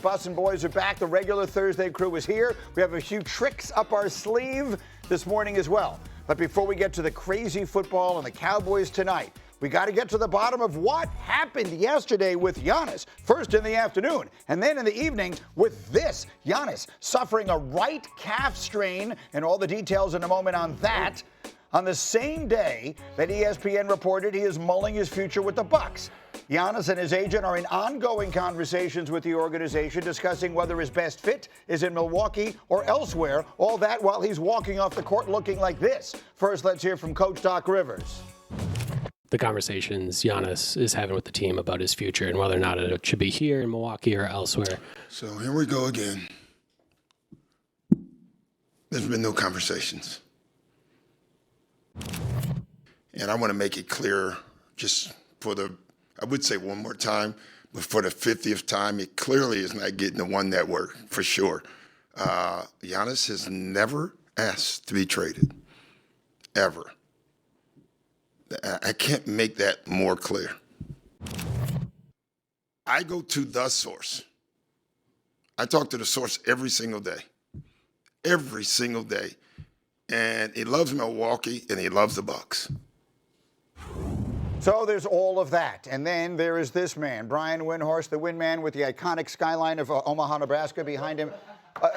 Boston boys are back. The regular Thursday crew is here. We have a few tricks up our sleeve this morning as well. But before we get to the crazy football and the Cowboys tonight, we got to get to the bottom of what happened yesterday with Giannis. First in the afternoon, and then in the evening with this. Giannis suffering a right calf strain, and all the details in a moment on that. On the same day that ESPN reported he is mulling his future with the Bucks. Giannis and his agent are in ongoing conversations with the organization discussing whether his best fit is in Milwaukee or elsewhere. All that while he's walking off the court looking like this. First, let's hear from Coach Doc Rivers. The conversations Giannis is having with the team about his future and whether or not it should be here in Milwaukee or elsewhere. So here we go again. There's been no conversations. And I want to make it clear just for I would say one more time, but for the 50th time, it clearly is not getting the One Network, for sure. Giannis has never asked to be traded, ever. I can't make that more clear. I go to the source. I talk to the source every single day. Every single day. And he loves Milwaukee, and he loves the Bucks. So there's all of that. And then there is this man, Brian Windhorst, the Windman with the iconic skyline of Omaha, Nebraska behind him.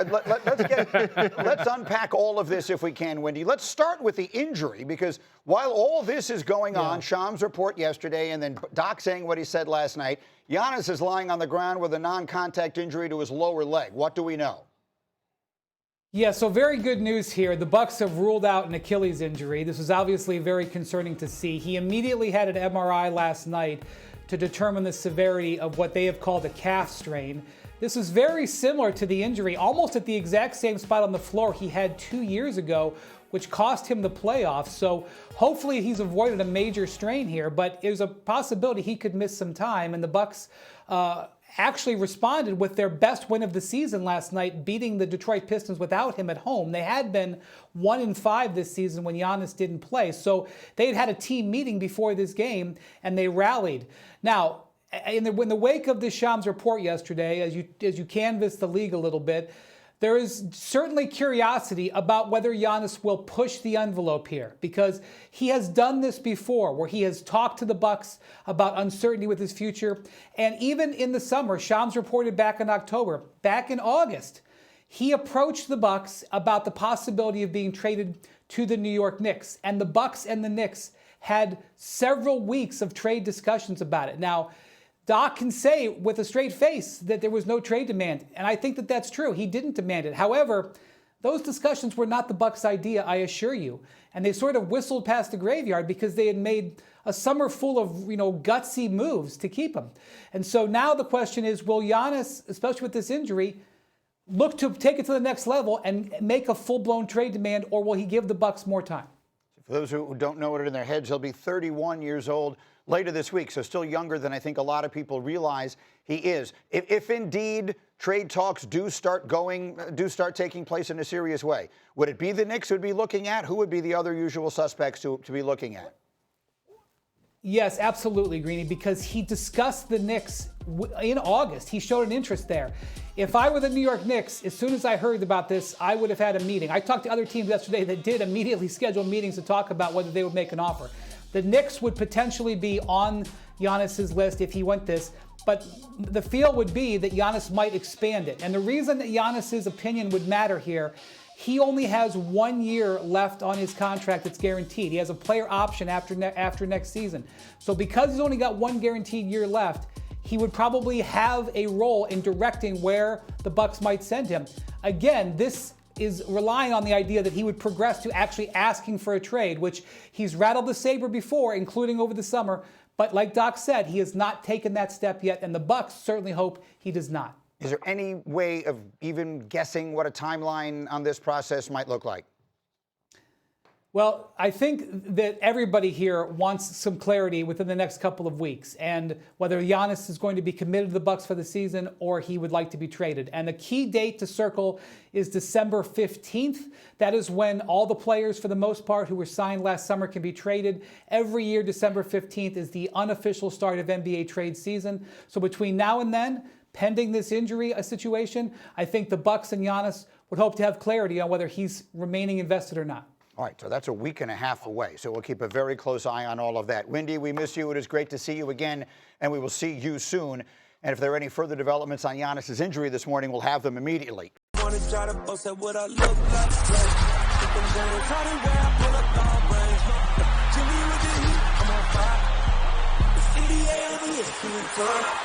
Let's unpack all of this if we can, Wendy. Let's start with the injury, because while all this is going on, Shams' report yesterday and then Doc saying what he said last night, Giannis is lying on the ground with a non-contact injury to his lower leg. What do we know? Yeah, so very good news here. The Bucks have ruled out an Achilles injury. This was obviously very concerning to see. He immediately had an MRI last night to determine the severity of what they have called a calf strain. This is very similar to the injury, almost at the exact same spot on the floor he had 2 years ago, which cost him the playoffs. So hopefully he's avoided a major strain here, but there's a possibility he could miss some time. And the Bucks actually responded with their best win of the season last night, beating the Detroit Pistons without him at home. They had been 1-5 this season when Giannis didn't play. So they had had a team meeting before this game, and they rallied. Now, in the wake of this Shams report yesterday, as you canvass the league a little bit, there is certainly curiosity about whether Giannis will push the envelope here, because he has done this before, where he has talked to the Bucks about uncertainty with his future. And even in the summer, Shams reported back in October, back in August, he approached the Bucks about the possibility of being traded to the New York Knicks. And the Bucks and the Knicks had several weeks of trade discussions about it. Now, Doc can say with a straight face that there was no trade demand, and I think that that's true. He didn't demand it. However, those discussions were not the Bucks' idea, I assure you, and they sort of whistled past the graveyard because they had made a summer full of, gutsy moves to keep him. And so now the question is, will Giannis, especially with this injury, look to take it to the next level and make a full-blown trade demand, or will he give the Bucks more time? For those who don't know it in their heads, he'll be 31 years old later this week, so still younger than I think a lot of people realize he is. If indeed trade talks do start taking place in a serious way, would it be the Knicks who would be looking at? Who would be the other usual suspects to be looking at? Yes, absolutely, Greeny, because he discussed the Knicks in August. He showed an interest there. If I were the New York Knicks, as soon as I heard about this, I would have had a meeting. I talked to other teams yesterday that did immediately schedule meetings to talk about whether they would make an offer. The Knicks would potentially be on Giannis's list if he went this, but the feel would be that Giannis might expand it. And the reason that Giannis's opinion would matter here, he only has 1 year left on his contract that's guaranteed. He has a player option after next season. So because he's only got one guaranteed year left, he would probably have a role in directing where the Bucks might send him. Again, this is relying on the idea that he would progress to actually asking for a trade, which he's rattled the saber before, including over the summer. But like Doc said, he has not taken that step yet, and the Bucks certainly hope he does not. Is there any way of even guessing what a timeline on this process might look like? Well, I think that everybody here wants some clarity within the next couple of weeks, and whether Giannis is going to be committed to the Bucks for the season or he would like to be traded. And the key date to circle is December 15th. That is when all the players, for the most part, who were signed last summer can be traded. Every year, December 15th is the unofficial start of NBA trade season. So between now and then, pending this injury situation, I think the Bucks and Giannis would hope to have clarity on whether he's remaining invested or not. All right, so that's a week and a half away. So we'll keep a very close eye on all of that. Windy, we miss you. It is great to see you again, and we will see you soon. And if there are any further developments on Giannis's injury this morning, we'll have them immediately. I'm on fire.